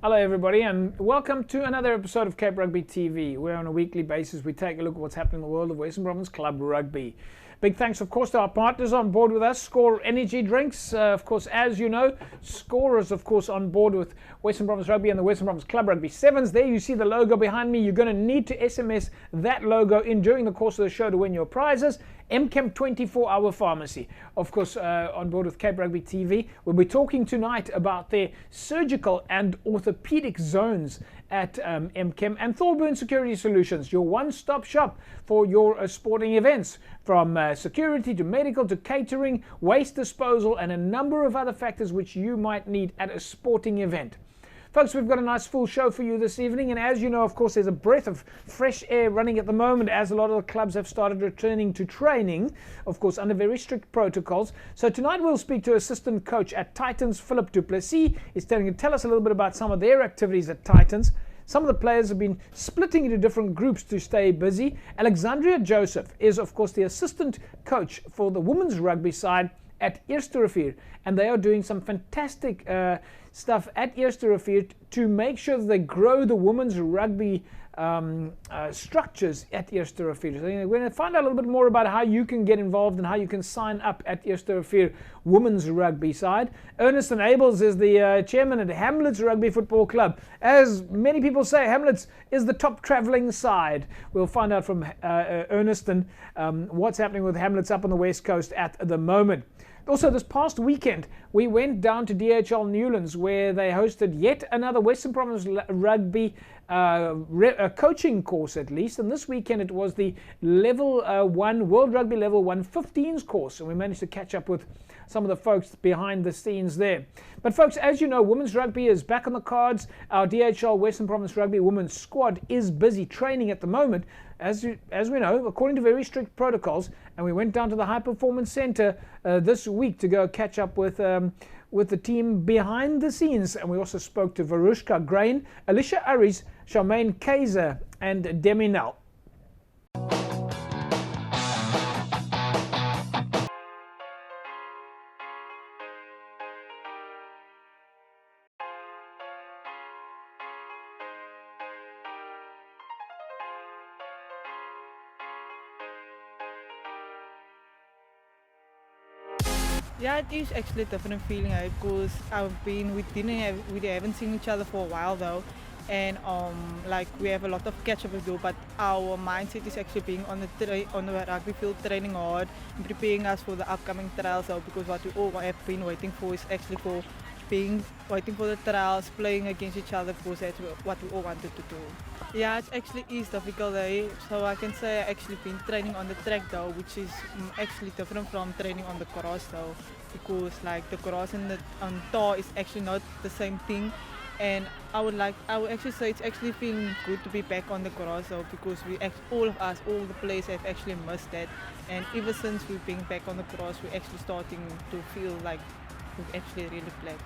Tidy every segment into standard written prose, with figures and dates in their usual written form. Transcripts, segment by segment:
Hello everybody and welcome to another episode of Cape Rugby TV, where on a weekly basis we take a look at what's happening in the world of Western Province Club Rugby. Big thanks of course to our partners on board with us, Score Energy Drinks. Of course, as you know, Score is of course on board with Western Province Rugby and the Western Province Club Rugby Sevens. There you see the logo behind me. You're going to need to SMS that logo in during the course of the show to win your prizes. MChem 24-hour pharmacy, of course, on board with Cape Rugby TV. We'll be talking tonight about their surgical and orthopedic zones at MChem, and Thorburn Security Solutions, your one-stop shop for your sporting events, from security to medical to catering, waste disposal, and a number of other factors which you might need at a sporting event. Folks, we've got a nice full show for you this evening, and as you know, of course, there's a breath of fresh air running at the moment as a lot of the clubs have started returning to training, of course, under very strict protocols. So tonight we'll speak to assistant coach at Titans, Philip du Plessis. He's going to tell us a little bit about some of their activities at Titans. Some of the players have been splitting into different groups to stay busy. Alexandria Joseph is, of course, the assistant coach for the women's rugby side at Eerste Rivier, and they are doing some fantastic stuff at Eerste Rivier to make sure that they grow the women's rugby structures at Eerste Rivier. So we're going to find out a little bit more about how you can get involved and how you can sign up at Eerste Rivier women's rugby side. Ernest Abels is the chairman at Hamlet's Rugby Football Club. As many people say, Hamlet's is the top travelling side. We'll find out from Ernest and what's happening with Hamlet's up on the West Coast at the moment. Also, this past weekend, we went down to DHL Newlands, where they hosted yet another Western Province Rugby coaching course, at least. And this weekend, it was the Level 1, World Rugby Level 1 15s course. And we managed to catch up with some of the folks behind the scenes there. But folks, as you know, women's rugby is back on the cards. Our DHL Western Province Rugby women's squad is busy training at the moment, as we know, according to very strict protocols. And we went down to the High Performance Centre this week to go catch up with the team behind the scenes. And we also spoke to Varushka Grain, Alicia Aries, Charmaine Kaiser, and Demi Nell. Yeah, it is actually a different feeling because we haven't seen each other for a while though, and like we have a lot of catch up to do, but our mindset is actually being on the rugby field, training hard and preparing us for the upcoming trials though, because what we all have been waiting for is actually waiting for the trials, playing against each other, because that's what we all wanted to do. Yeah, it actually is difficult so I can say I actually been training on the track though, which is actually different from training on the cross though, because like the cross and on tar is actually not the same thing. And I would actually say it's actually feeling good to be back on the cross though, because all the players have actually missed that, and ever since we've been back on the cross, we're actually starting to feel like we've actually really played.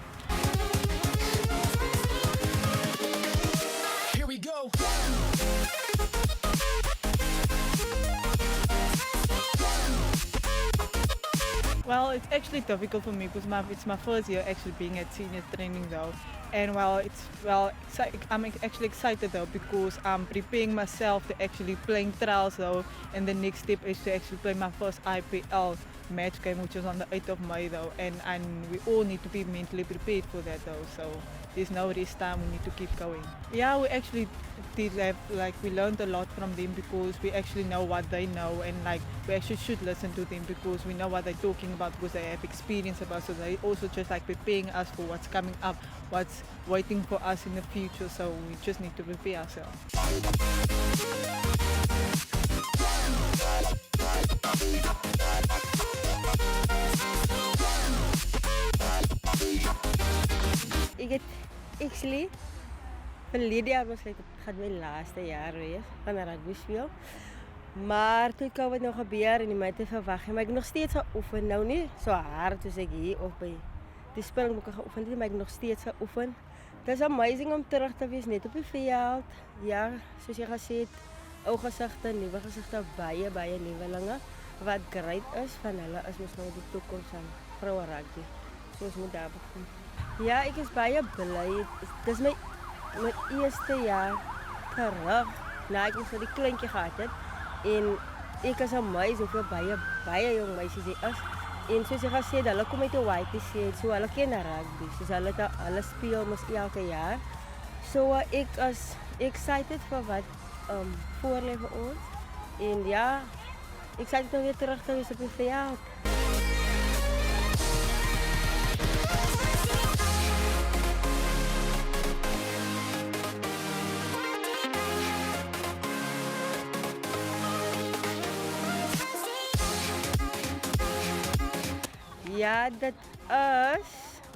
Here we go. Well, it's actually difficult for me because it's my first year actually being at senior training though, and I'm actually excited though, because I'm preparing myself to actually playing trials though, and the next step is to actually play my first IPL match game, which is on the 8th of May though, and we all need to be mentally prepared for that though, so there's no rest time, we need to keep going. Yeah, we actually did have, we learned a lot from them, because we actually know what they know, and we actually should listen to them because we know what they're talking about, because they have experience about, so they also just preparing us for what's coming up, what's waiting for us in the future, so we just need to prepare ourselves. Ik het actually verlede jaar was het gaan mijn laatste jaar wees van rugby speel. Maar toen COVID nou gebeur en die my te verwag, maar ek nog steeds geoefen, nou nie so hard soos ek hier of by die spelboeke geoefen het, maar ek nog steeds geoefen. Dit is amazing om terug te wees net op die veld. Ja, soos jy gesê het, ou gesigte, nuwe gesigte, baie nuwelinge. Wat great is van hulle is mos nou die toekoms van vroue rugby. So ons moet daar begin. Ja, ek is baie bly. Dis my mijn eerste jaar terug, na ik nog so die kleintjie gehad het. En ek as 'n meisie, hoeveel baie jong meisies hier is. En soos ek gesê, hulle kom uit die YTC, so hulle ken rugby. Soos hulle speel mos elke jaar. So ek is excited vir wat voor lê vir ons. En ja, excited om weer terug te wees op die veld. Ja, dat is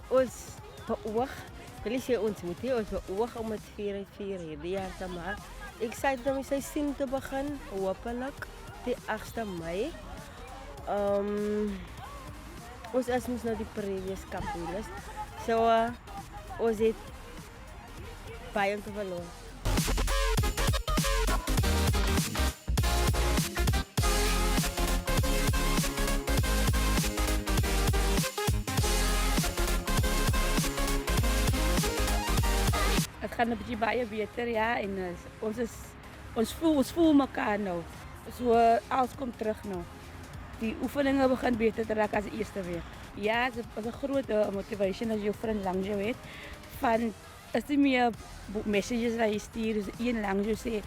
ons beoog. Wil sê ons moet hier ons beoog om het 4-4 hierdie jaar te maak. Ek sê dat ons seisoen te begin, hopelik die 8de Mei. Ons is mos nou die previous kampioens. So ons het baie om te verloor. Het gaat een beetje baie beter, ja. En ons voel elkaar nou. So, alles komt terug nou. Die oefeningen beginnen beter te raken als de eerste week. Ja, het is een grote motivation als je vriend langs je weet. Van, is niet meer messages dat je stuurt, dus één langs je zegt,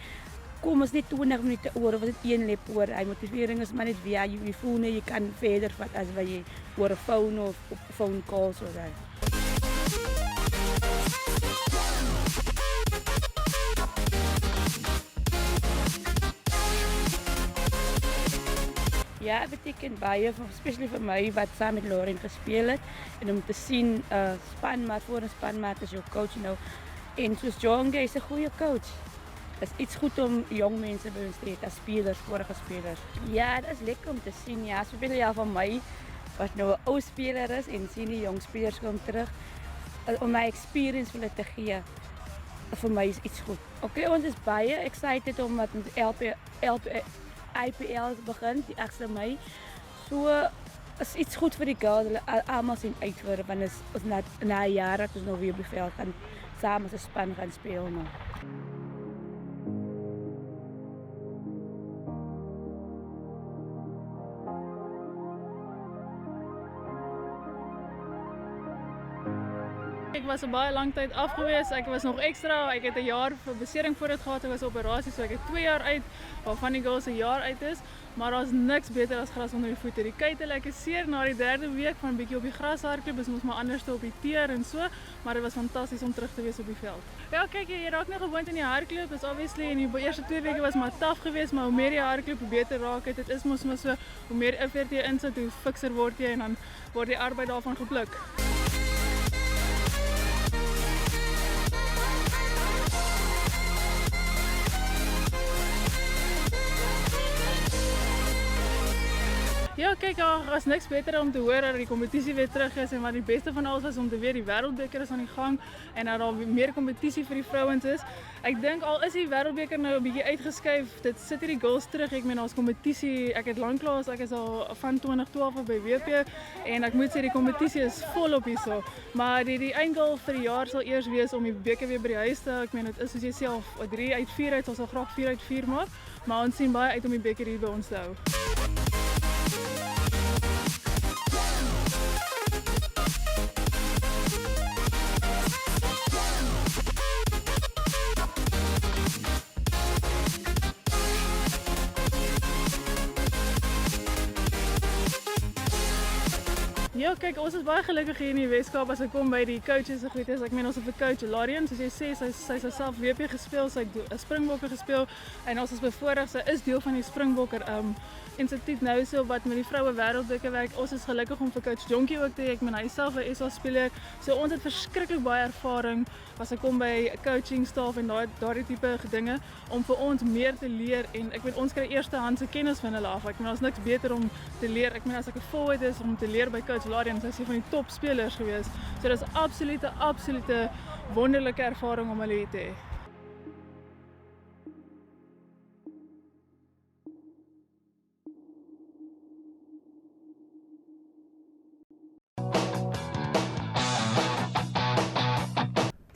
kom eens niet 20 minuten oor, of is het één lip oor. Die motivering is maar niet via je phone, je kan verder wat als wat je oor een phone of op phone calls of zo. Ja, het betekent baie, especially voor mij, wat samen met Lauren gespeeld heeft. En om te zien, spanmaat voor een spanmaat is jouw coach nou. En zoals John is een goede coach. Het is iets goed om jong mensen bij ons te eten, als spelers, vorige spelers. Ja, dat is lekker om te zien. Ja, speciaal van mij, wat nou een oude speler is, en zien die jong spelers komen terug. Om mijn experience willen te geven. Voor mij is iets goed. Oké, ons is baie excited omdat ons IPL begint, die 8de Mei. So is iets goed voor die girls. Hulle allemaal zien uitvoeren. Want ons na een jaar dat ons nog weer op het veld gaan samen als een span gaan spelen. Nou. Ik was 'n baie lang tyd af gewees. Ek was nog extra. Ek het 'n jaar vir besering voor dit gehad. Ek was op operasie, so ek het 2 jaar uit, waarvan die girls 'n jaar uit is. Maar daar's niks beter as gras onder die voete. Die kuite lekker seer na die 3de week van 'n bietjie op die gras hardloop. Ons moes maar anders op die teer en so, maar dit was fantasties om terug te wees op die veld. Ja, kyk, jy raak nou gewoond aan die hardloop. Is obviously in die eerste 2 weke was maar taaf geweest, maar hoe meer jy hardloop, hoe beter raak dit. Dit is mos maar so, hoe meer effort jy insit, hoe fikser word jy en dan word die arbeid daarvan gepluk. Ja, kijk, er is niks beter om te horen dat die competitie weer terug is. En wat het beste van alles was om te weer die wereldbeker is aan die gang. En dat er meer competitie voor die vrouwens is. Ik denk al is die wereldbeker nou een beetje uitgeskuif. Dit zit hier die goals terug. Ik ben als competitie, ik het langklaas, ik is al van 2012 bij WP. En ik moet zeggen, die competitie is volop hier zo. Maar die eindgoal voor het jaar zal eerst wees om die beker weer bij de huis te. Ik meen, het is soos jy self 3 uit 4 uit, zal graag 4 uit 4 maken. Maar ons zien baie uit om die beker hier bij ons te houden. Ja, kijk, ons is baie gelukkig hier in die Weskaap as ek kom by die coaches en goed is. Ek meen ons het 'n coach, Larian, soos jy sê, sy het self WP gespeel, sy het 'n Springbokke gespeel en ons is bevoorreg, sy is deel van die Springbokker instituut nou so wat met die vroue wêreldbeker werk. Ons is gelukkig om vir coach Jonkie ook te hê. Ek meen hy self 'n SA speler. So ons het verskriklik baie ervaring as ek kom by coaching staf en daardie tipe dinge om vir ons meer te leer en ek weet ons kry eerstehandse kennis van hulle af. Ek meen ons niks beter om te leer. Ek meen as ek 'n forward is om te leer by coach Larian, sy is een van die top spelers gewees. So dit is absolute wonderlike ervaring om hulle hier te hê.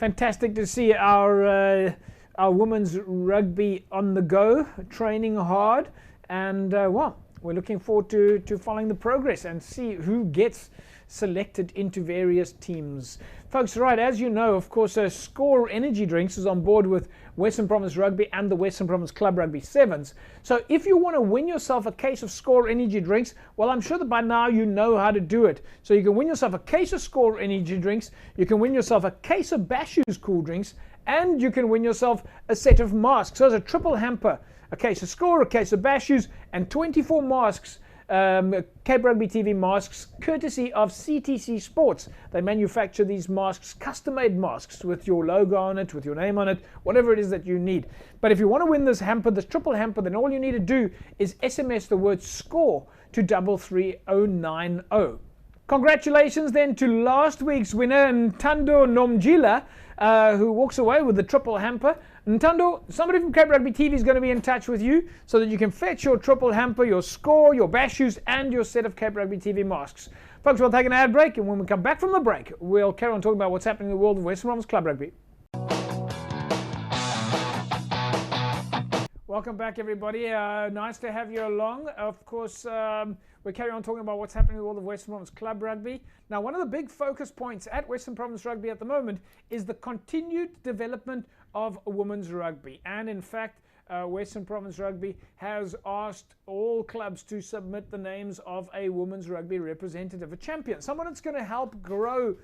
Fantastic to see our women's rugby on the go, training hard, and well, we're looking forward to following the progress and see who gets selected into various teams. Folks, right, as you know, of course, Score Energy Drinks is on board with Western Province Rugby and the Western Province Club Rugby Sevens. So if you want to win yourself a case of Score Energy Drinks, well, I'm sure that by now you know how to do it. So you can win yourself a case of Score Energy Drinks, you can win yourself a case of Bashu's Cool Drinks, and you can win yourself a set of masks. So it's a triple hamper, a case of Score, a case of Bashu's, and 24 masks, Cape Rugby TV masks, courtesy of CTC Sports. They manufacture these masks, custom-made masks with your logo on it, with your name on it, whatever it is that you need. But if you want to win this hamper, this triple hamper, then all you need to do is SMS the word SCORE to 33090. Congratulations then to last week's winner, Ntando Nomjila, who walks away with the triple hamper. Ntando, somebody from Cape Rugby TV is going to be in touch with you so that you can fetch your triple hamper, your Score, your Bashu's, and your set of Cape Rugby TV masks. Folks, we'll take an ad break, and when we come back from the break, we'll carry on talking about what's happening in the world of Western Province Club Rugby. Welcome back, everybody. Nice to have you along. Of course, we carry on talking about what's happening in the world of Western Province Club Rugby. Now, one of the big focus points at Western Province Rugby at the moment is the continued development of women's rugby. And in fact, Western Province Rugby has asked all clubs to submit the names of a women's rugby representative, a champion, someone that's going to help grow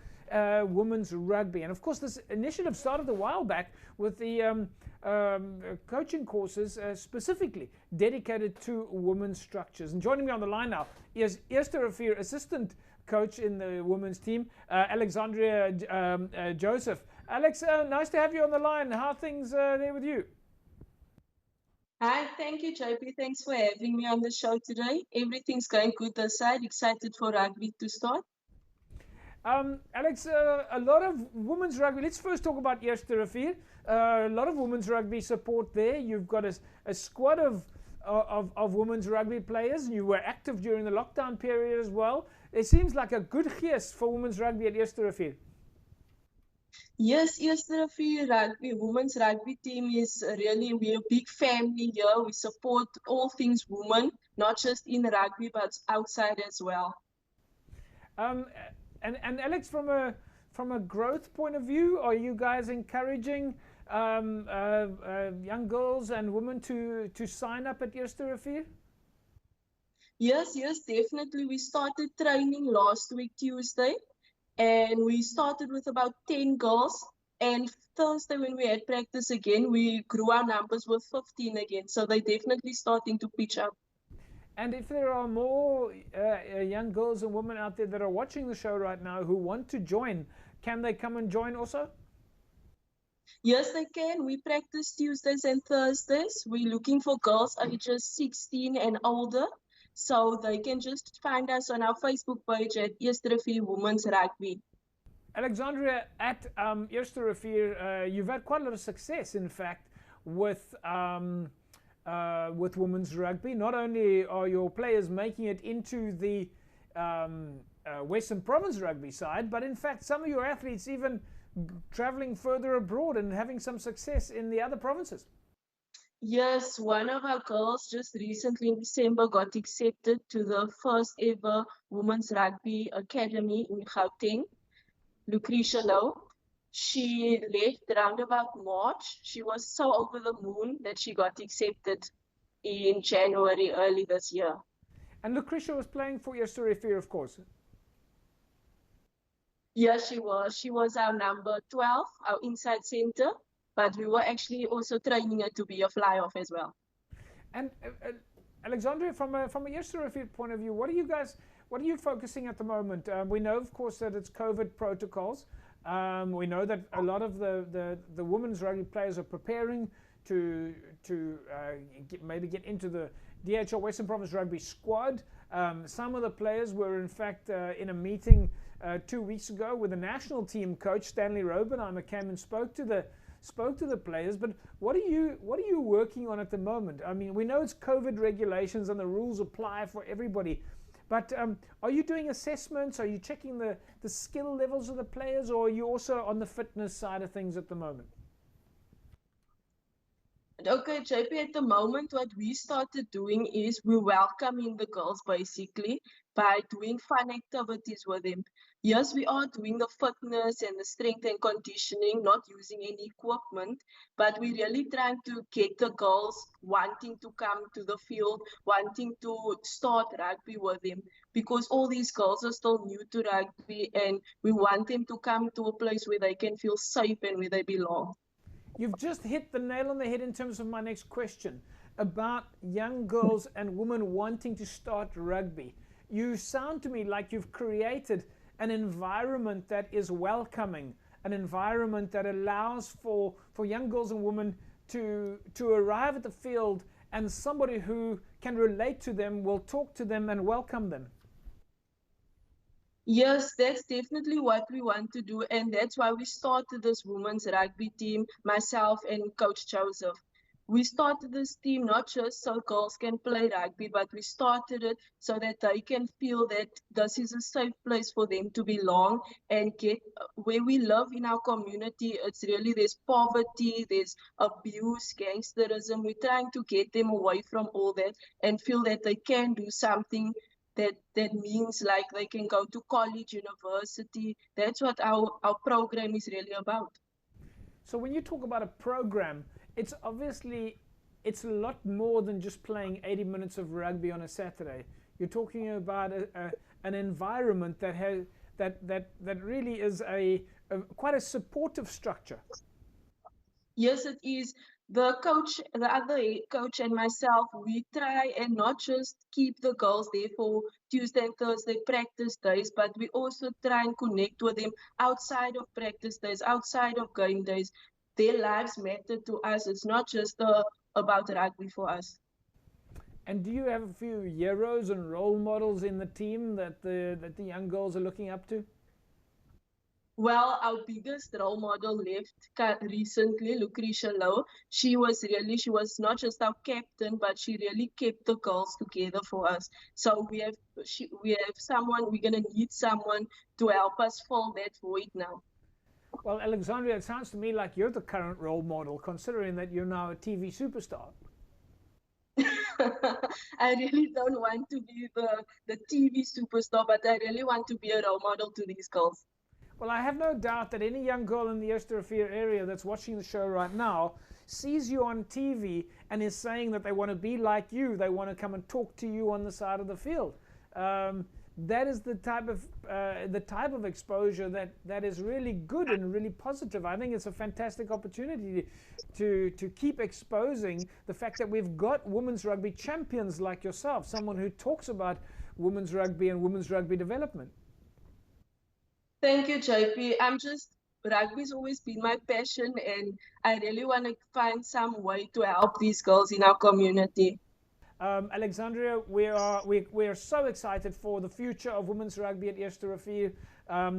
women's rugby. And of course, this initiative started a while back with the coaching courses specifically dedicated to women's structures. And joining me on the line now is Eerste Rivier assistant coach in the women's team, Alexandria Joseph. Alex, nice to have you on the line. How are things there with you? Hi, thank you, JP. Thanks for having me on the show today. Everything's going good this side. Excited for rugby to start. Alex, a lot of women's rugby. Let's first talk about Eerste Rivier. A lot of women's rugby support there. You've got a squad of women's rugby players. You were active during the lockdown period as well. It seems like a good geest for women's rugby at Eerste Rivier. Yes, Eerste Rivier Rugby, women's rugby team is really, we're a big family here. We support all things women, not just in rugby, but outside as well. And Alex, from a growth point of view, are you guys encouraging young girls and women to sign up at Eerste Rivier? Yes, definitely. We started training last week, Tuesday, and we started with about 10 girls. And Thursday, when we had practice again, we grew our numbers with 15 again. So they're definitely starting to pitch up. And if there are more young girls and women out there that are watching the show right now who want to join, can they come and join also? Yes, they can. We practice Tuesdays and Thursdays. We're looking for girls ages 16 and older. So they can just find us on our Facebook page at Eerste Rivier Women's Rugby. Alexandria, at Eerste Rivier, you've had quite a lot of success, in fact, with women's rugby. Not only are your players making it into the Western Province rugby side, but in fact some of your athletes even traveling further abroad and having some success in the other provinces. Yes, one of our girls just recently in December got accepted to the first ever Women's Rugby Academy in Gauteng, Lucretia Low. She left around about March. She was so over the moon that she got accepted in January early this year. And Lucretia was playing for Eerste Rivier, of course. Yes, she was. She was our number 12, our inside center. But we were actually also training her to be a fly-off as well. And Alexandria, from a Eerste Rivier point of view, what are you focusing at the moment? We know, of course, that it's COVID protocols. We know that a lot of the women's rugby players are preparing to maybe get into the DHL Western Province Rugby squad. Some of the players were, in fact, in a meeting 2 weeks ago with the national team coach Stanley Robenheimer came and spoke to the players. But what are you working on at the moment? I mean, we know it's COVID regulations and the rules apply for everybody, But are you doing assessments? Are you checking the skill levels of the players, or are you also on the fitness side of things at the moment? Okay, JP, at the moment, what we started doing is we welcoming the girls basically by doing fun activities with them. Yes, we are doing the fitness and the strength and conditioning, not using any equipment, but we really trying to get the girls wanting to come to the field, wanting to start rugby with them, because all these girls are still new to rugby and we want them to come to a place where they can feel safe and where they belong. You've just hit the nail on the head in terms of my next question about young girls and women wanting to start rugby. You sound to me like you've created an environment that is welcoming, an environment that allows for young girls and women to arrive at the field, and somebody who can relate to them will talk to them and welcome them. Yes, that's definitely what we want to do, and that's why we started this women's rugby team, myself and Coach Joseph. We started this team not just so girls can play rugby, but we started it so that they can feel that this is a safe place for them to belong and get where we live in our community. It's really, there's poverty, there's abuse, gangsterism. We're trying to get them away from all that and feel that they can do something that means like they can go to college, university. That's what our program is really about. So when you talk about a program, it's a lot more than just playing 80 minutes of rugby on a Saturday. You're talking about an environment that really is quite a supportive structure. Yes, it is. The other head coach and myself, we try and not just keep the girls there for Tuesday and Thursday practice days, but we also try and connect with them outside of practice days, outside of game days. Their lives matter to us. It's not just about rugby for us. And do you have a few heroes and role models in the team that the young girls are looking up to? Well, our biggest role model left recently, Lucretia Lowe. She was not just our captain, but she really kept the girls together for us. So we're gonna need someone to help us fill that void now. Well, Alexandria, it sounds to me like you're the current role model, considering that you're now a TV superstar. I really don't want to be the TV superstar, but I really want to be a role model to these girls. Well, I have no doubt that any young girl in the Eersterrivier area that's watching the show right now sees you on TV and is saying that they want to be like you. They want to come and talk to you on the side of the field. That is the type of exposure that is really good and really positive. I think it's a fantastic opportunity to keep exposing the fact that we've got women's rugby champions like yourself, someone who talks about women's rugby and women's rugby development. Thank you, JP. Rugby's always been my passion, and I really want to find some way to help these girls in our community. Alexandria, we are so excited for the future of women's rugby at Eersterrivier.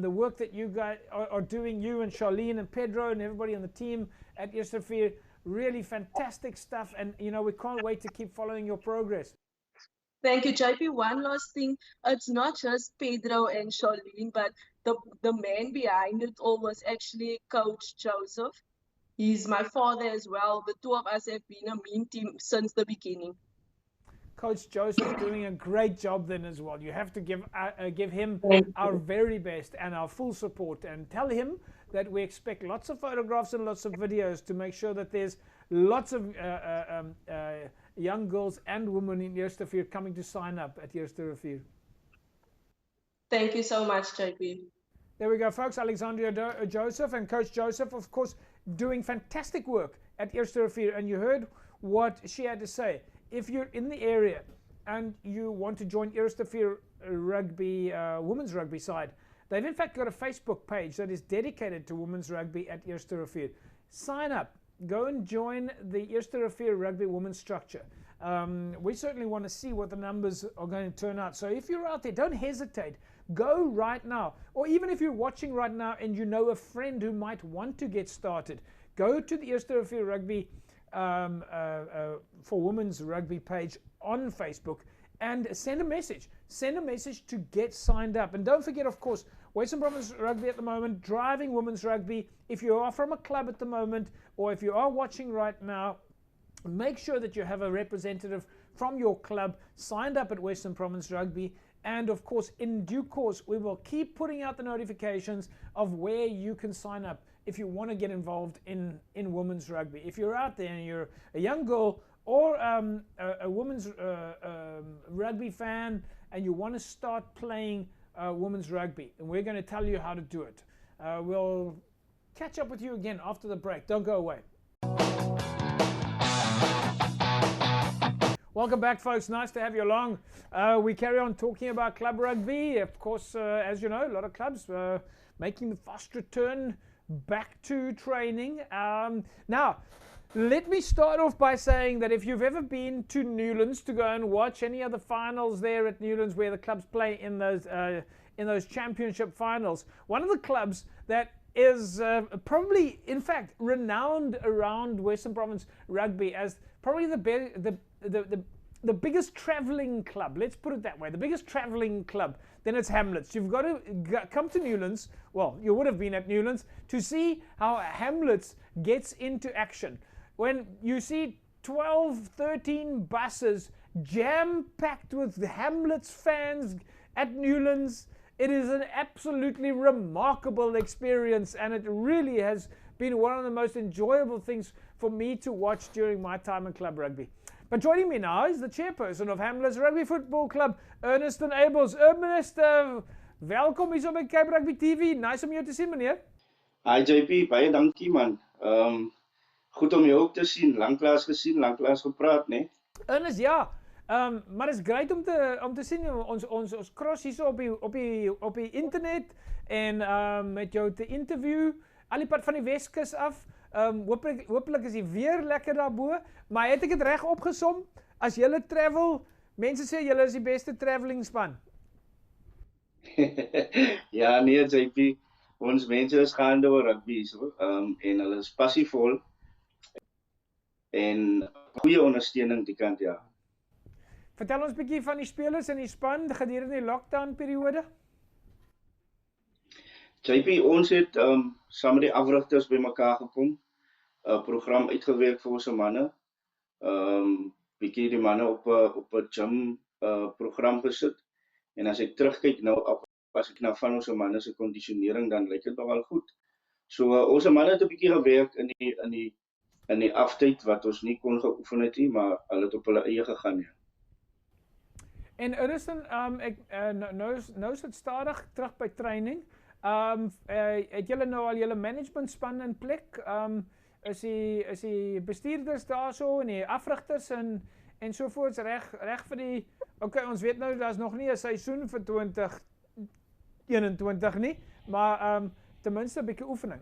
The work that you guys are doing, you and Charlene and Pedro and everybody on the team at Eersterrivier, really fantastic stuff, and we can't wait to keep following your progress. Thank you, JP. One last thing, it's not just Pedro and Charlene, but the man behind it all was actually Coach Joseph. He's my father as well. The two of us have been a mean team since the beginning. Coach Joseph doing a great job then as well. You have to give him our very best and our full support, and tell him that we expect lots of photographs and lots of videos to make sure that there's lots of young girls and women in Eersterrivier coming to sign up at Eersterrivier. Thank you so much, JP. There we go, folks. Alexandria Joseph and Coach Joseph, of course, doing fantastic work at Eersterrivier, and you heard what she had to say. If you're in the area and you want to join Eersterrivier Rugby, women's rugby side, they've in fact got a Facebook page that is dedicated to women's rugby at Eersterrivier. Sign up. Go and join the Eersterrivier Rugby women's structure. We certainly want to see what the numbers are going to turn out. So if you're out there, don't hesitate. Go right now. Or even if you're watching right now and you know a friend who might want to get started, go to the Eersterrivier Rugby for women's rugby page on Facebook and send a message. Send a message to get signed up. And don't forget, of course, Western Province Rugby at the moment, driving women's rugby. If you are from a club at the moment, or if you are watching right now, make sure that you have a representative from your club signed up at Western Province Rugby. And of course, in due course, we will keep putting out the notifications of where you can sign up if you want to get involved in women's rugby. If you're out there and you're a young girl or a women's rugby fan and you want to start playing women's rugby, and we're going to tell you how to do it. We'll catch up with you again after the break. Don't go away. Welcome back, folks. Nice to have you along. We carry on talking about club rugby. Of course, as you know, a lot of clubs making the fast return back to training. Now, let me start off by saying that if you've ever been to Newlands to go and watch any of the finals there at Newlands where the clubs play in those championship finals, one of the clubs that is probably, in fact, renowned around Western Province Rugby as probably the biggest travelling club, let's put it that way, the biggest travelling club, then it's Hamlets. You've got to come to Newlands, well, you would have been at Newlands, to see how Hamlets gets into action. When you see 12, 13 buses jam-packed with Hamlets fans at Newlands, it is an absolutely remarkable experience, and it really has been one of the most enjoyable things for me to watch during my time in club rugby. But joining me now is the chairperson of Hamlets Rugby Football Club, Ernest Abels. Ernest, welkom hier by Cape Rugby TV. Nice om jou te sien, meneer. Hi JP, baie dankie man. Goed om jou ook te sien, lanklaas gesien, lanklaas gepraat, né? Ernest, ja. Maar het is great om te zien, ons cross hier op die internet en met jou te interview, al die pad van die Weskus af. Hopelijk is die weer lekker daarbo, maar het ek het reg opgesom, as julle travel, mense sê julle is die beste traveling span. Ja, nee JP, ons mense is gaande oor rugby, so, en hulle is passievol en goeie ondersteuning die kant, ja. Vertel ons 'n bietjie van die spelers in die span gedurende die lockdown periode. JP, ons het saam met die afrigters bymekaar gekom, 'n program uitgewerk vir ons manne, bietjie die manne op 'n gym program gesit, en as ek terugkyk nou, as ek nou van ons manne se kondisionering, dan lyk dit nogal goed. So ons manne het 'n bietjie gewerk in die aftyd wat ons nie kon geoefen het nie, maar hulle het op hulle eie gegaan, ja. En Ernest, nou is dit stadig terug by training. Het julle nou al julle managementspan in plek? Is die bestuurders daarso en die afrigters en sovoorts reg vir die... Okay, ons weet nou, daar's nog nie 'n seisoen vir 2021 nie, maar ten minste 'n bietjie oefening.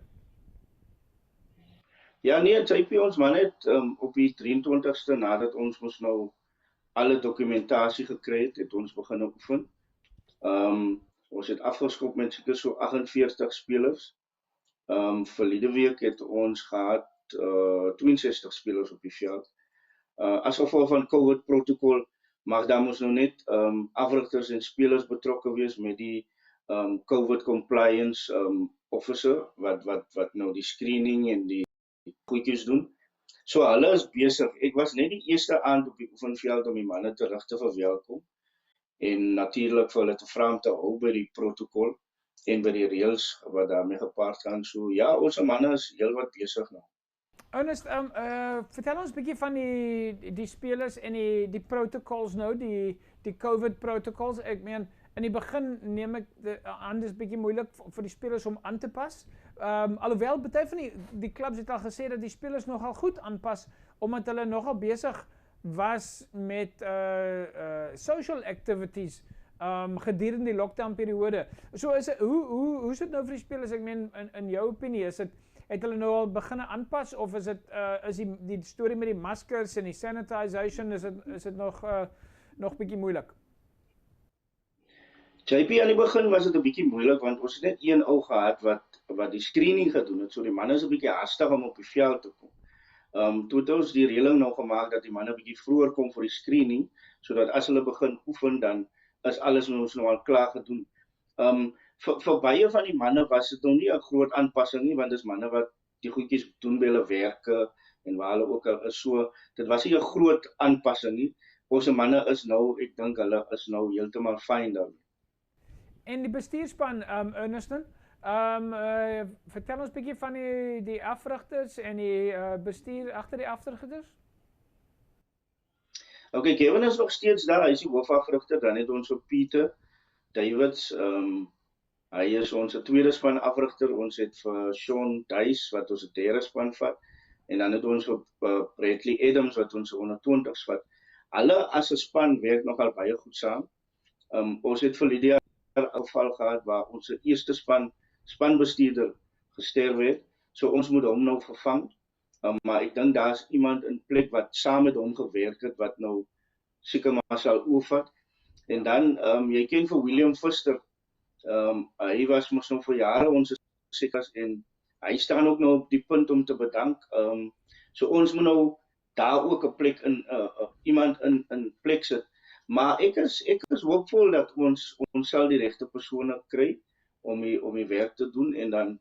Ja, nee, JP, ons man het op die 23ste, nadat ons mos nou alle dokumentasie gekry het ons begin oefen. Ons het afgeskop met seker so 48 spelers. Verlede week het ons gehad 62 spelers op die veld. As gevolg van COVID protokol mag daar mos nou net afrigters en spelers betrokke wees met die COVID compliance officer wat nou die screening en die goedjies doen. So hulle is besig. Ek was net die eerste aand op die oefenveld om die manne terug te verwelkom en natuurlik vir hulle te vra om te hou by die protokol en by die reëls wat daarmee gepaard gaan. So ja, ons manne is heelwat besig nou. Ernest, vertel ons 'n bietjie van die spelers en die protocols nou, die COVID protocols. Ek meen, in die begin neem ek aan dis bietjie moeilik vir die spelers om aan te pas. Alhoewel baie van die clubs het al gesê dat die spelers nogal goed aanpas, omdat hulle nogal besig was met social activities gedurende die lockdown periode. So hoe is dit nou vir die spelers? Ek meen, in jou opinie, het hulle nou al begin aanpas, of is die storie met die maskers en die sanitization, is dit nog bietjie moeilik? JP, aan die begin was dit 'n bietjie moeilik, want ons het net een ou gehad wat die screening gedoen het, so die manne is 'n bietjie haastig om op die veld te kom. Toe het ons die reëling nou gemaak dat die manne 'n bietjie vroeër kom vir die screening, sodat as hulle begin oefen, dan is alles ons nou al klaar gedoen. Vir baie van die manne was dit nog nie 'n groot aanpassing nie, want dis manne wat die goedjies doen by hulle werke en waar hulle ook al is. So dit was nie 'n groot aanpassing nie. Ons manne is nou, ek dink hulle is nou heeltemal fyn daarmee. En die bestuurspan, Erneston, vertel ons 'n bietjie van die afrigters en die bestuur agter die afrigters. Okay, Kevin is nog steeds daar, hy is die hoofafrigter. Dan het ons vir Pieter Davids, hy is ons tweede span afrigter. Ons het vir Sean Duys wat ons derde span vat, en dan het ons vir Bradley Adams wat ons onder 20s vat. Hulle as 'n span werk nogal baie goed saam. Ons het vir Lydia 'n geval gehad waar ons eerste spanbestuurder gesterf het, so ons moet hom nou vervang. Maar ek dink daar's iemand in plek wat saam met hom gewerk het, wat nou seker maar sal oorvat. En dan, jy ken vir William Fuster, hy was mos nou vir jare ons sekkers, en hy staan ook nou op die punt om te bedank. So ons moet nou daar ook 'n plek iemand in plek sit. Maar ek is hoopvol dat ons sal die regte persone kry om die werk te doen, en dan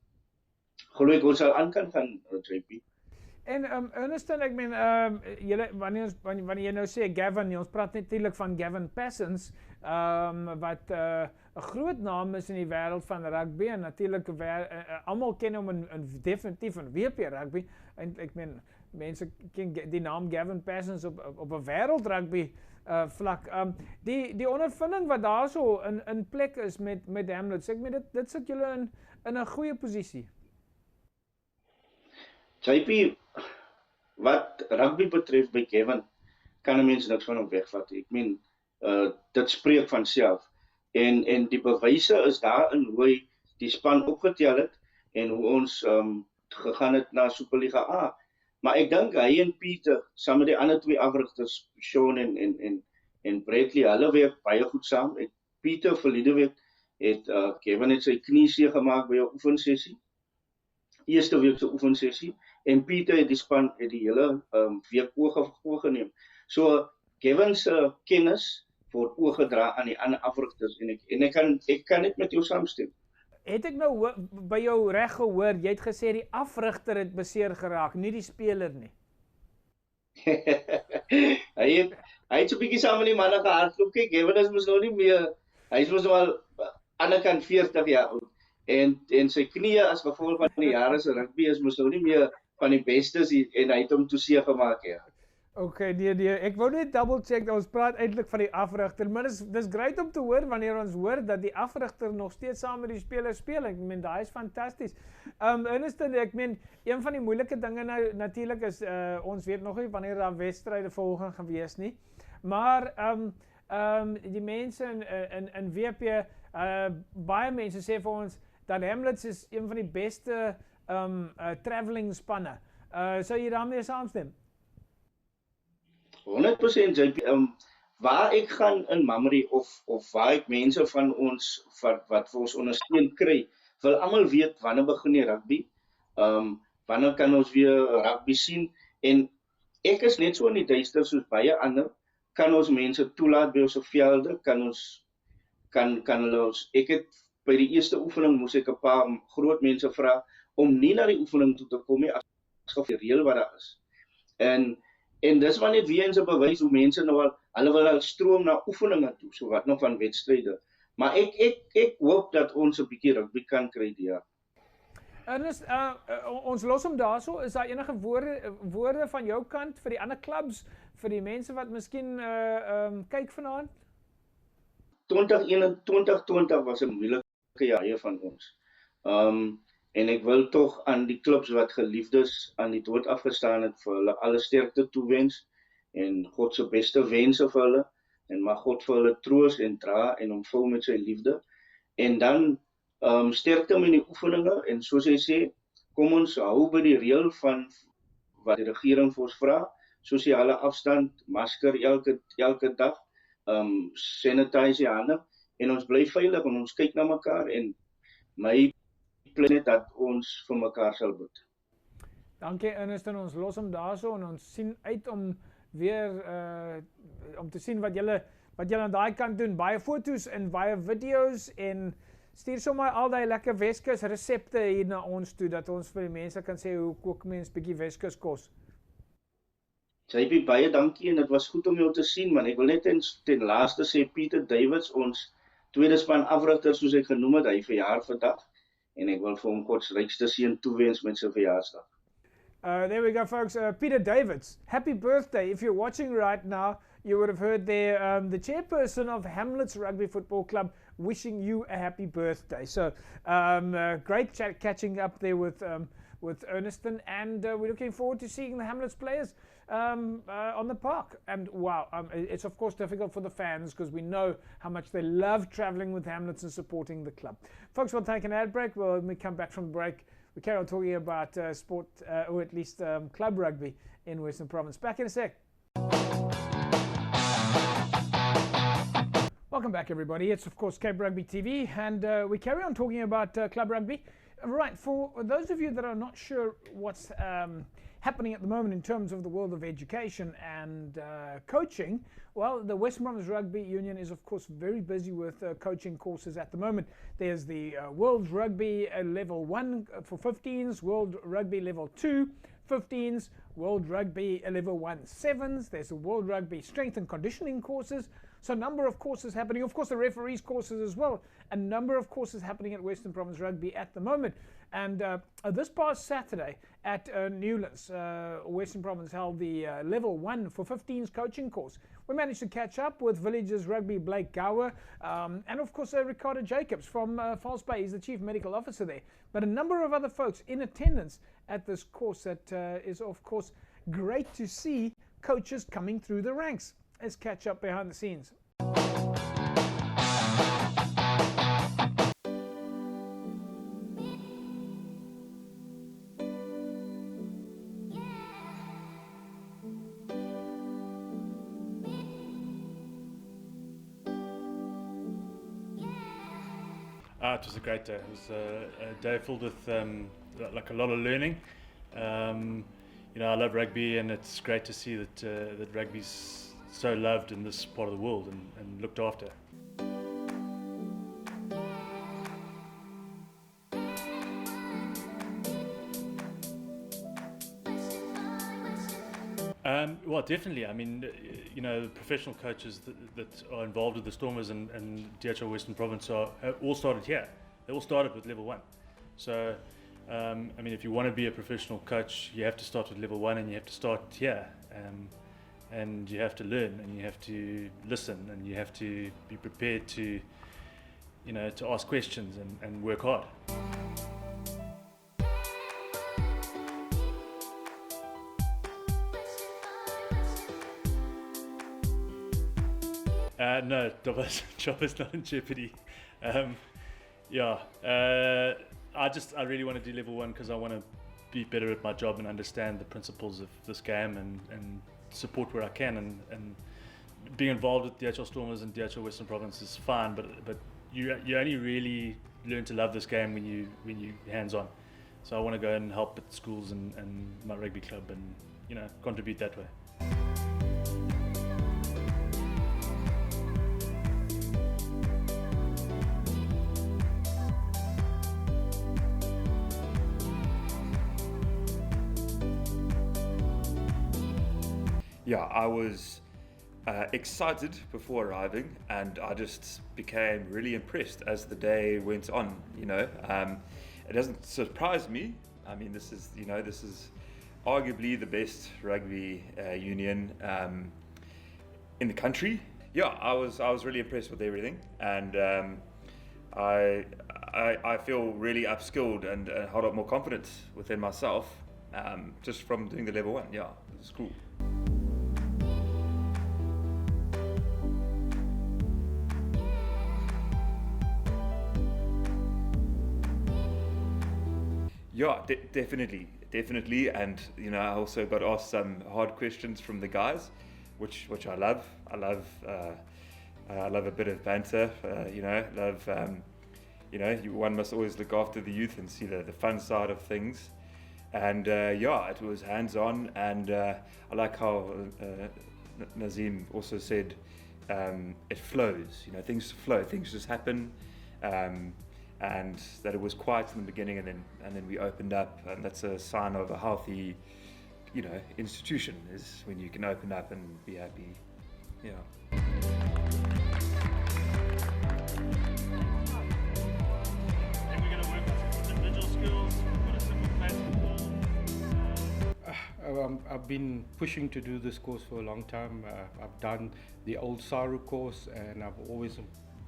glo ek ons sal aan kan gaan, JP. En Erneston, ek meen, wanneer jy nou sê Gavin, ons praat natuurlik van Gavin Passons, wat 'n groot naam is in die wêreld van rugby, en natuurlik almal ken hom definitief in WP rugby, en ek meen mense ken die naam Gavin Passons op 'n wêreld rugby vlak. Die ondervinding wat daarso in plek is met Hamlets, ek meen dit sit julle in 'n goeie posisie. JP, wat rugby betref by Kevin, kan 'n mens niks van hom wegvat. Ek meen, dit spreek van self. En die bewyse is daarin hoe hy die span opgetel het, en hoe ons gegaan het na Superliga A. Maar ek dink hy en Pieter, saam met die ander twee afrigters, Sean en Bradley, hulle werk baie goed saam. Pieter verlede week het Kevin het sy knie seer gemaak by 'n oefensessie. Eerste week se oefensessie, en Pieter het die span het die hele week oorgeneem. So Kevin se kennis word oorgedra aan die ander afrigters, en ek kan net met jou saamstem. Het ek nou by jou reg gehoor, jy het gesê die afrigter het beseer geraak, nie die speler nie. Hy het so 'n bietjie saam met die manne gehardloop. Kyk, Kevin is mos nou nie meer, hy is mos nou al aan die kant 40 jaar oud. En sy knie as gevolg van die jare se rugby is mos nou nie meer van die bestes, en hy het hom toe seer gemaak, ja. Okay, nee, ek wou net double check, ons praat eintlik van die afrigter, maar dis great om te hoor wanneer ons hoor dat die afrigter nog steeds saam met die spelers speel. Ek meen, daai is fantasties. Erneston, ek meen, een van die moeilike dinge nou natuurlik is, ons weet nog nie wanneer daar wedstryde volgende gaan wees nie, maar die mense in WP, baie mense sê vir ons dat Hamlets is een van die beste travelling spanne. Sou jy daarmee saamstem? 100% JP. Waar ek gaan in Mamre of waar ek mense van ons wat vir ons ondersteun kry, wil almal weet wanneer begin die rugby, wanneer kan ons weer rugby sien, en ek is net so in die duister soos baie ander, kan ons mense toelaat by ons velde, kan hulle ons, ek het by die eerste oefening moes ek 'n paar groot mense vra om nie na die oefening toe te kom nie, as die reël wat daar is. En dis maar net weer eens 'n bewys hoe mense nou al, hulle wil al stroom na oefeninge toe, so wat nog van wedstryde. Maar ek hoop dat ons 'n bietjie rugby kan kry die jaar. Ernest, ons los hom daarso. Is daar enige woorde van jou kant vir die ander clubs, vir die mense wat miskien kyk vanaand? 2020 was 'n moeilike jaar van ons. En ek wil tog aan die klubs wat geliefdes aan die dood afgestaan het, vir hulle alle sterkte toewens, en God se beste wense vir hulle, en mag God vir hulle troos en dra en omvul met sy liefde. En dan sterkte met die oefeninge, en soos hy sê, kom ons hou by die reël van wat die regering vir ons vra, sosiale afstand, masker elke dag, sanitize die hande, en ons bly veilig, en ons kyk na mekaar, en my plan net dat ons vir mekaar sal bid. Dankie Ernest, en ons los hom daarso, en ons sien uit om weer om te sien wat julle aan daai kant doen. Baie foto's en baie video's en stuur sommer al die lekker Weskus resepte hier na ons toe dat ons vir die mense kan sê hoe kook mens bietjie Weskus kos. JP, baie dankie en dit was goed om jou te sien, man. Ek wil net ten laaste sê Pieter Davids, ons tweede span afrigter soos ek genoem het, hy verjaar vandag en ek wil vir hom kort rykste seën toewens met sy verjaarsdag. There we go, folks. Peter Davids, happy birthday. If you're watching right now, you would have heard there the chairperson of Hamlet's Rugby Football Club wishing you a happy birthday. So great catching up there with Erneston, and we're looking forward to seeing the Hamlet's players on the park. And wow, it's of course difficult for the fans because we know how much they love traveling with Hamlet's and supporting the club. Folks, we'll take an ad break. When we come back from the break, we carry on talking about sport, or at least club rugby in Western Province. Back in a sec. Welcome back, everybody. It's, of course, Cape Rugby TV, and we carry on talking about club rugby. Right, for those of you that are not sure what's happening at the moment in terms of the world of education and coaching, well, the Western Province Rugby Union is, of course, very busy with coaching courses at the moment. There's the World Rugby Level 1 for 15s, World Rugby Level 2 15s, World Rugby Level 1 7s. There's the World Rugby Strength and Conditioning courses. So a number of courses happening. Of course, the referees courses as well. A number of courses happening at Western Province Rugby at the moment. And this past Saturday at Newlands, Western Province held the Level 1 for 15s coaching course. We managed to catch up with Villages Rugby Blake Gower and of course Ricardo Jacobs from False Bay. He's the Chief Medical Officer there. But a number of other folks in attendance at this course that is of course great to see coaches coming through the ranks. Let's catch up behind the scenes. It was a great day. It was a day filled with like a lot of learning. You know, I love rugby, and it's great to see that that rugby's so loved in this part of the world and looked after. Well, definitely. I mean, you know, the professional coaches that are involved with the Stormers and DHL Western Province have all started here. They all started with level 1. So, I mean, if you want to be a professional coach, you have to start with level 1 and you have to start here. And you have to learn and you have to listen and you have to be prepared to, you know, to ask questions and work hard. No, job is not in jeopardy. I really want to do level 1 because I want to be better at my job and understand the principles of this game and support where I can. And being involved with DHL Stormers and DHL Western Province is fine, but you only really learn to love this game when you hands on. So I want to go and help at schools and my rugby club and, you know, contribute that way. Yeah, I was excited before arriving, and I just became really impressed as the day went on. You know, it doesn't surprise me. I mean, this is arguably the best rugby union in the country. Yeah, I was really impressed with everything, and I feel really upskilled and had a lot more confidence within myself just from doing the level 1. Yeah, it was cool. Yeah, definitely, and you know, I also got asked some hard questions from the guys, which I love. I love a bit of banter. You know, one must always look after the youth and see the fun side of things. And yeah, it was hands-on, and I like how Nazim also said it flows. You know, things flow, things just happen, and that it was quiet in the beginning, and then we opened up, and that's a sign of a healthy, you know, institution, is when you can open up and be happy. Yeah. Then we're going to work on some individual skills. We've got a simple basketball. I've been pushing to do this course for a long time. I've done the old SARU course, and I've always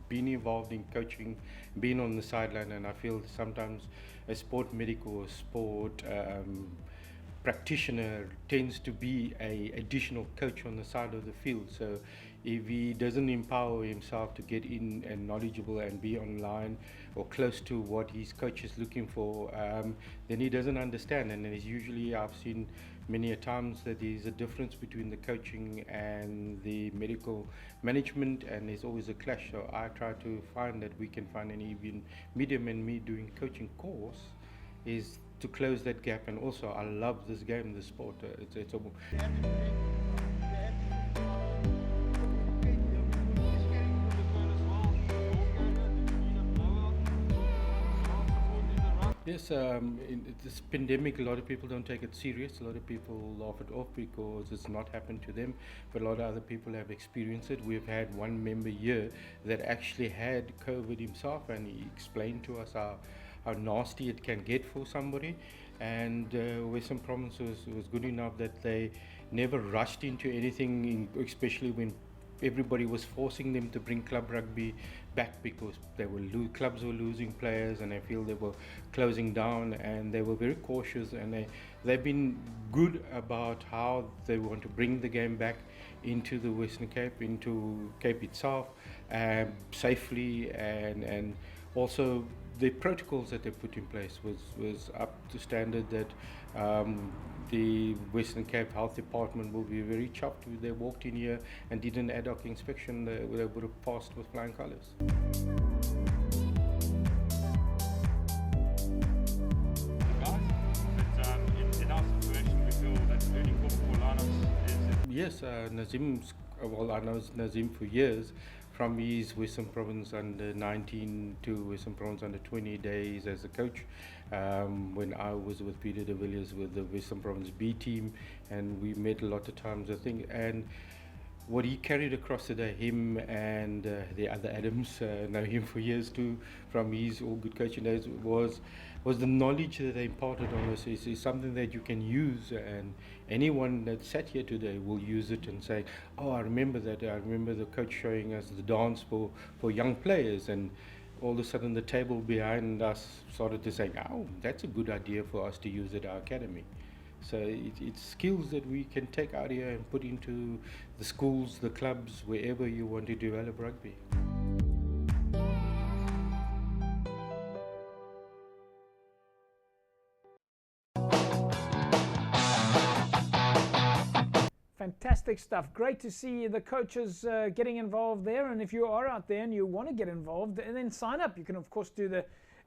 been involved in coaching, been on the sideline, and I feel sometimes a sport medic or sport practitioner tends to be a additional coach on the side of the field. So if he doesn't empower himself to get in and knowledgeable and be online or close to what his coach is looking for, then he doesn't understand. And it's usually, I've seen many a times that there's a difference between the coaching and the medical management, and there's always a clash. So I try to find that we can find an even medium, and me doing coaching course is to close that gap. And also I love this game, this sport. It's a Yes, in this pandemic, a lot of people don't take it serious. A lot of people laugh it off because it's not happened to them, but a lot of other people have experienced it. We've had one member here that actually had COVID himself, and he explained to us how nasty it can get for somebody. And Western Province was good enough that they never rushed into anything, especially when everybody was forcing them to bring club rugby back, because they were clubs were losing players, and I feel they were closing down, and they were very cautious, and they've been good about how they want to bring the game back into the Western Cape, into Cape itself, safely, and also the protocols that they put in place was up to standard, that the Western Cape Health Department will be very chuffed if they walked in here and did an ad hoc inspection. They would have passed with flying colours. In our situation, we feel that learning for lineups is... Yes, Nazim's, well, I know Nazim for years, from his Western Province under 19 to Western Province under 20 days as a coach. When I was with Peter de Villiers with the Western Province B team, and we met a lot of times, I think, and what he carried across today, him and the other Adams, know him for years too, from his all good coaching days, was the knowledge that they imparted on us is something that you can use, and anyone that sat here today will use it and say, oh, I remember that, I remember the coach showing us the dance for young players, and all of a sudden the table behind us started to say, oh, that's a good idea for us to use at our academy. So it's skills that we can take out here and put into the schools, the clubs, wherever you want to develop rugby. Fantastic stuff. Great to see the coaches getting involved there. And if you are out there and you want to get involved, and then sign up. You can, of course, do the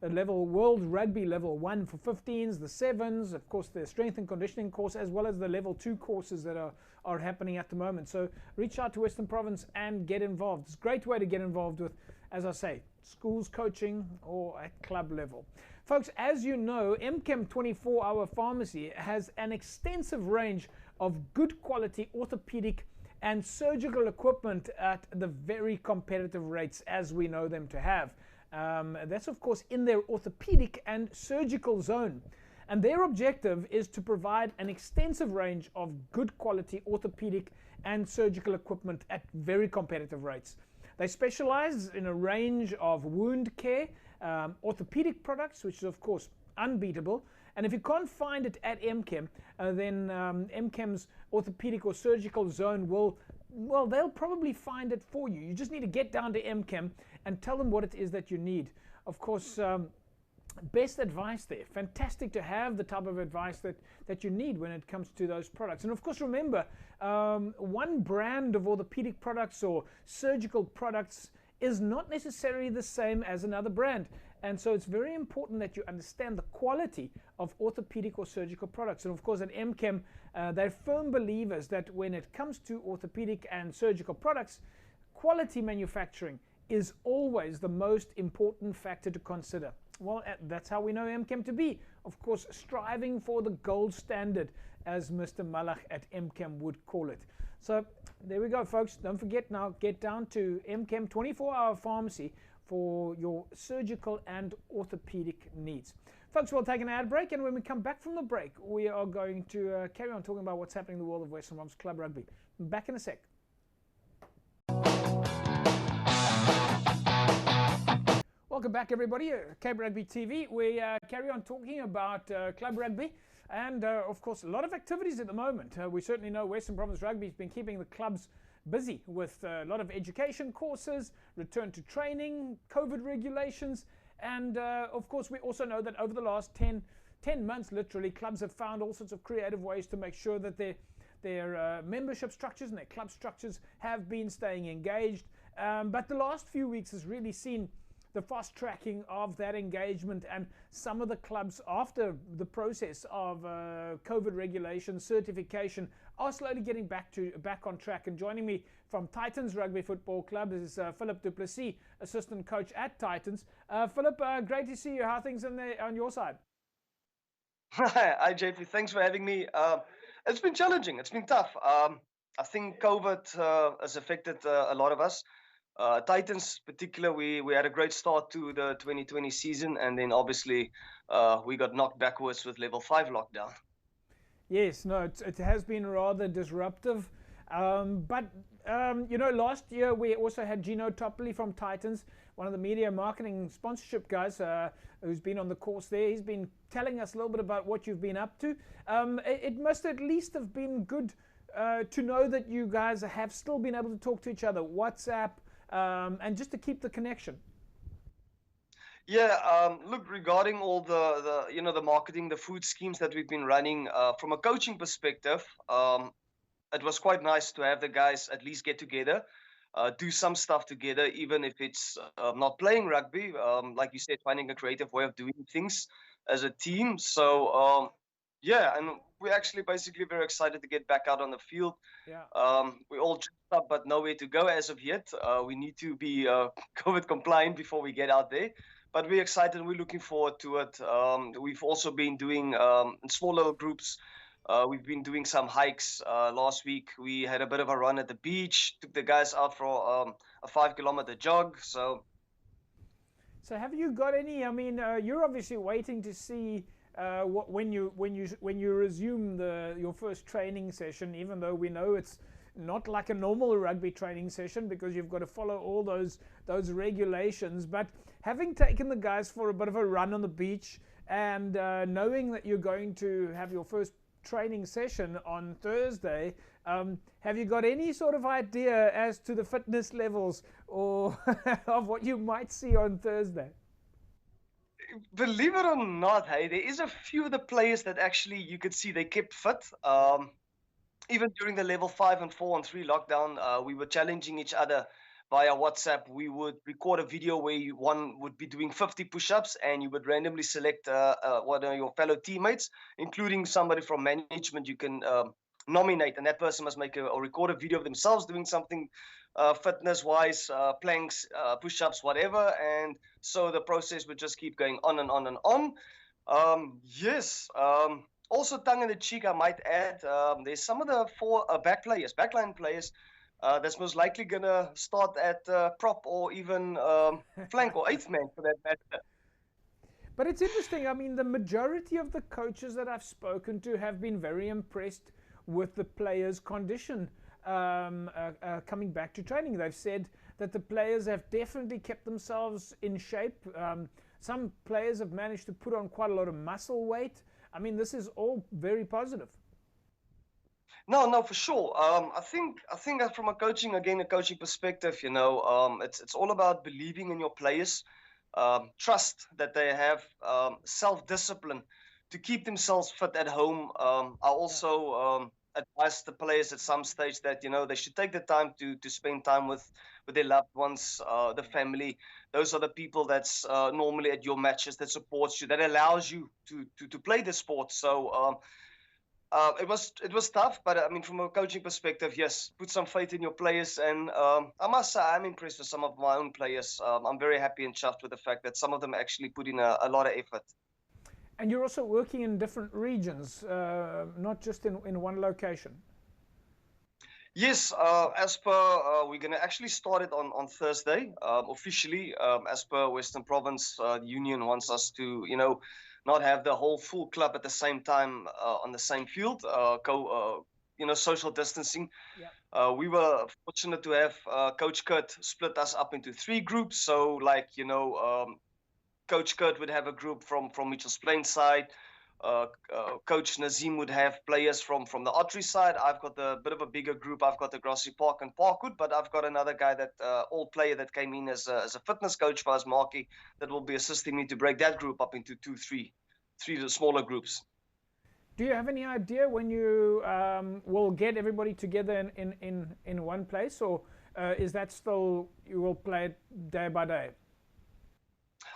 level World Rugby level 1 for 15s, the 7s, of course, the strength and conditioning course, as well as the level 2 courses that are happening at the moment. So reach out to Western Province and get involved. It's a great way to get involved with, as I say, schools coaching or at club level. Folks, as you know, MChem 24-hour pharmacy has an extensive range of good quality orthopedic and surgical equipment at the very competitive rates as we know them to have. That's of course in their orthopedic and surgical zone, and their objective is to provide an extensive range of good quality orthopedic and surgical equipment at very competitive rates. They specialize in a range of wound care, orthopedic products, which is of course unbeatable. And if you can't find it at MChem, then MChem's orthopedic or surgical zone they'll probably find it for you. You just need to get down to MChem and tell them what it is that you need. Of course, best advice there. Fantastic to have the type of advice that you need when it comes to those products. And of course, remember, one brand of orthopedic products or surgical products is not necessarily the same as another brand. And so it's very important that you understand the quality of orthopedic or surgical products. And of course, at MChem, they're firm believers that when it comes to orthopedic and surgical products, quality manufacturing is always the most important factor to consider. Well, that's how we know MChem to be. Of course, striving for the gold standard, as Mr. Malach at MChem would call it. So there we go, folks. Don't forget now, get down to MChem 24-hour pharmacy for your surgical and orthopedic needs. Folks, we'll take an ad break, and when we come back from the break, we are going to carry on talking about what's happening in the world of Western Province Club Rugby. Back in a sec. Welcome back, everybody. Cape Rugby TV. We carry on talking about club rugby and, of course, a lot of activities at the moment. We certainly know Western Province Rugby has been keeping the clubs busy with a lot of education courses, return to training, COVID regulations, and, of course, we also know that over the last 10 months, literally, clubs have found all sorts of creative ways to make sure that their membership structures and their club structures have been staying engaged. But the last few weeks has really seen the fast tracking of that engagement, and some of the clubs, after the process of COVID regulation certification, are slowly getting back on track. And joining me from Titans Rugby Football Club is Philip du Plessis, assistant coach at Titans. Philip, great to see you. How are things on your side? Hi, JP. Thanks for having me. It's been challenging. It's been tough. I think COVID has affected a lot of us. Titans particular, we had a great start to the 2020 season, and then obviously we got knocked backwards with level 5 lockdown. Yes, no, it has been rather disruptive. But last year we also had Gino Topley from Titans, one of the media marketing sponsorship guys who's been on the course there. He's been telling us a little bit about what you've been up to. It must at least have been good to know that you guys have still been able to talk to each other, WhatsApp, and just to keep the connection. Yeah, look, regarding all the marketing, the food schemes that we've been running, from a coaching perspective, it was quite nice to have the guys at least get together, do some stuff together, even if it's not playing rugby. Like you said, finding a creative way of doing things as a team. So, yeah, and we're actually basically very excited to get back out on the field. Yeah. We all dressed up, but nowhere to go as of yet. We need to be COVID compliant before we get out there. But we're excited and we're looking forward to it. We've also been doing in small little groups. We've been doing some hikes. Last week we had a bit of a run at the beach. Took the guys out for a 5-kilometer jog. So have you got any? I mean, you're obviously waiting to see when you resume your first training session. Even though we know it's not like a normal rugby training session because you've got to follow all those regulations. But having taken the guys for a bit of a run on the beach and knowing that you're going to have your first training session on Thursday, have you got any sort of idea as to the fitness levels or of what you might see on Thursday? believe it or not, hey, there is a few of the players that actually you could see they kept fit. Even during the level 5 and 4 and 3 lockdown, we were challenging each other via WhatsApp. We would record a video where one would be doing 50 push-ups, and you would randomly select one of your fellow teammates, including somebody from management you can nominate, and that person must make or record a video of themselves doing something fitness-wise, planks, push-ups, whatever. And so the process would just keep going on and on and on. Yes. Also, tongue in the cheek, I might add, there's some of the backline players, that's most likely going to start at prop or even flank or eighth man for that matter. But it's interesting. I mean, the majority of the coaches that I've spoken to have been very impressed with the players' condition coming back to training. They've said that the players have definitely kept themselves in shape. Some players have managed to put on quite a lot of muscle weight. I mean, this is all very positive. No, for sure. I think that from a coaching perspective, it's all about believing in your players, trust that they have, self-discipline to keep themselves fit at home. I also advise the players at some stage that they should take the time to spend time with their loved ones, the family. Those are the people that's normally at your matches, that supports you, that allows you to play the sport. So it was tough, but I mean, from a coaching perspective, yes, put some faith in your players, and I must say I'm impressed with some of my own players. I'm very happy and chuffed with the fact that some of them actually put in a lot of effort. And you're also working in different regions, not just in one location. Yes, as per, we're going to actually start it on Thursday, officially, as per Western Province. The union wants us to, not have the whole full club at the same time on the same field, social distancing. Yeah. We were fortunate to have Coach Kurt split us up into 3 groups. So, Coach Kurt would have a group from Mitchell's Plain side. Coach Nazim would have players from the Ottery side. I've got a bit of a bigger group. I've got the Grassy Park and Parkwood, but I've got another guy that old player that came in as a fitness coach for us, Marky, that will be assisting me to break that group up into 3 smaller groups. Do you have any idea when you will get everybody together in one place, or is that still you will play it day by day?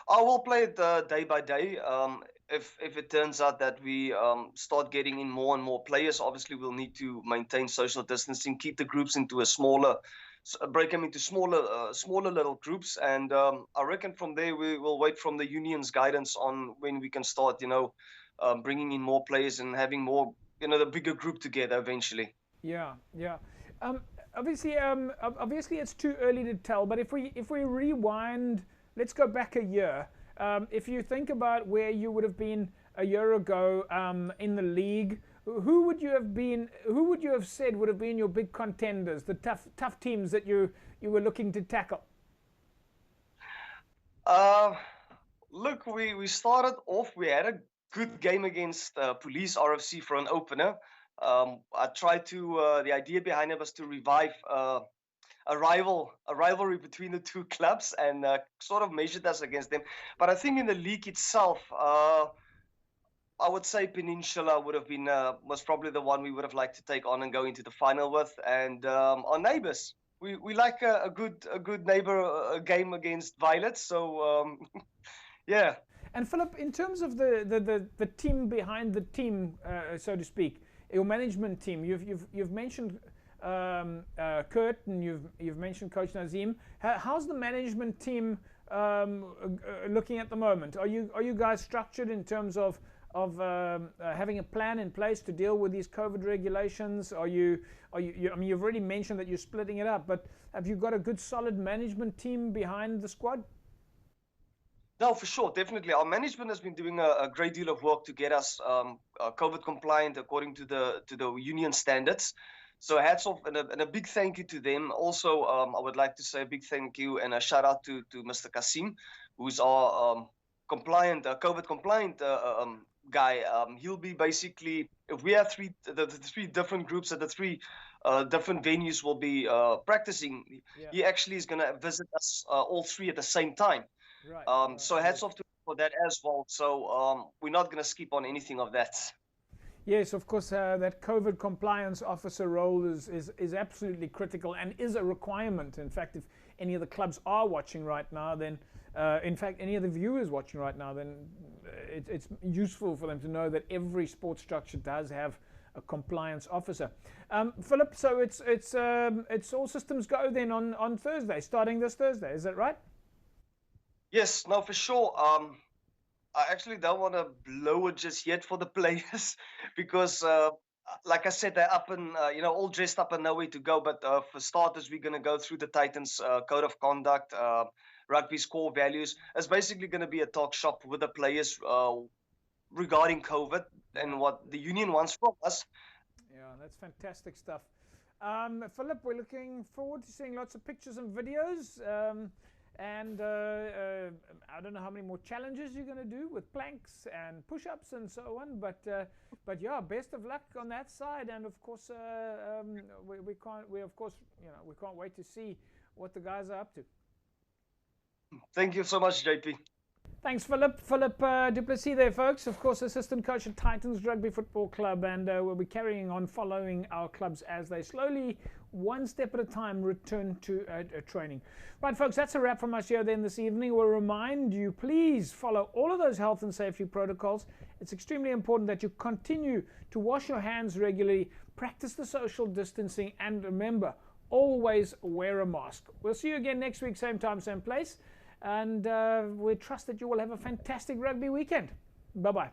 I will play it day by day. If it turns out that we start getting in more and more players, obviously we'll need to maintain social distancing, keep the groups into break them into smaller little groups, and I reckon from there we will wait from the union's guidance on when we can start, bringing in more players and having more, the bigger group together eventually. Yeah. Obviously, it's too early to tell. But if we rewind, let's go back a year. If you think about where you would have been a year ago in the league, who would you have said would have been your big contenders, the tough teams that you were looking to tackle? Look, we started off. We had a good game against Police RFC for an opener. I tried to. The idea behind it was to revive a rivalry between the 2 clubs and sort of measured us against them. But I think in the league itself, I would say Peninsula would have been was probably the one we would have liked to take on and go into the final with. And our neighbours, we like a good neighbour game against Violet. So yeah. And Philip, in terms of the team behind the team, so to speak, your management team, you've mentioned Kurt, and you've mentioned Coach Nazim. How's the management team looking at the moment? Are you guys structured in terms of having a plan in place to deal with these COVID regulations? I mean, you've already mentioned that you're splitting it up, but have you got a good solid management team behind the squad? No, for sure, definitely. Our management has been doing a great deal of work to get us COVID compliant according to the union standards. So hats off and a big thank you to them. Also, I would like to say a big thank you and a shout out to Mr. Kasim, who's our COVID compliant guy. He'll be basically, if we have the 3 different groups at the 3 different venues will be practicing, he actually is going to visit us all 3 at the same time. Right. So hats off to him for that as well. So we're not going to skip on anything of that. Yes, of course, that COVID compliance officer role is absolutely critical and is a requirement. In fact, if any of the clubs are watching right now, then in fact, any of the viewers watching right now, then it's useful for them to know that every sports structure does have a compliance officer. Philip, so it's all systems go then on Thursday, starting this Thursday. Is that right? Yes, no, for sure. I actually don't want to blow it just yet for the players because, like I said, they're up and, all dressed up and nowhere to go. But for starters, we're going to go through the Titans code of conduct, rugby's core values. It's basically going to be a talk shop with the players regarding COVID and what the union wants from us. Yeah, that's fantastic stuff. Philip, we're looking forward to seeing lots of pictures and videos. And I don't know how many more challenges you're going to do with planks and push-ups and so on, but yeah, best of luck on that side. And of course, we can't wait to see what the guys are up to. Thank you so much, JP. Thanks, Philip. Philip Duplessis there, folks. Of course, assistant coach at Titans Rugby Football Club, and we'll be carrying on following our clubs as they slowly, one step at a time, return to training. Right, folks, that's a wrap from our show then this evening. We'll remind you, please follow all of those health and safety protocols. It's extremely important that you continue to wash your hands regularly, practice the social distancing, and remember, always wear a mask. We'll see you again next week, same time, same place. And we trust that you will have a fantastic rugby weekend. Bye-bye.